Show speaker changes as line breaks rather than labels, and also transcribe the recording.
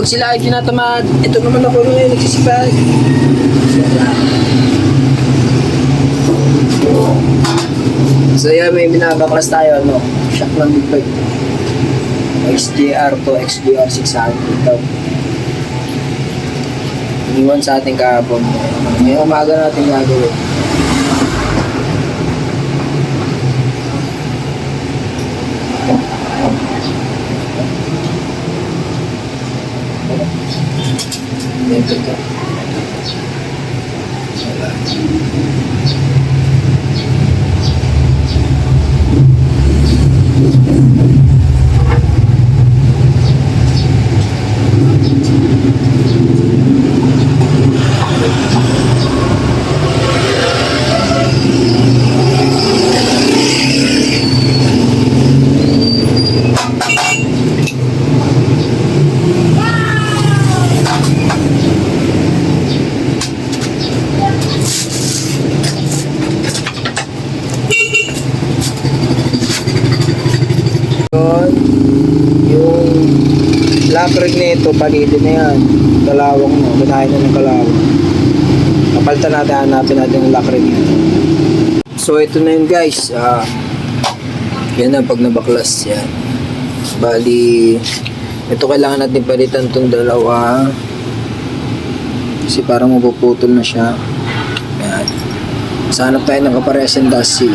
sila ay tinatamad. Ito naman ako ngayon, nagsisipag. So yan, may binabaklas tayo, no? Shock ng big bike. XDR to XDR 600 daw. Iniwan sa ating kahapon. Ngayong umaga natin gagawin. Ito ka. Yung lock ring nito, palitin na yan. Kalawang mo, ganahin na ng kalawang. Kapalitan natin, hanapin natin yung lock ring yan. So ito na yun guys. Yan na pag nabaklas yan. Bali, ito kailangan natin palitan itong dalawa. Kasi parang mapuputol na siya. Yan. Sanap tayo ng kaparehas ng dasi.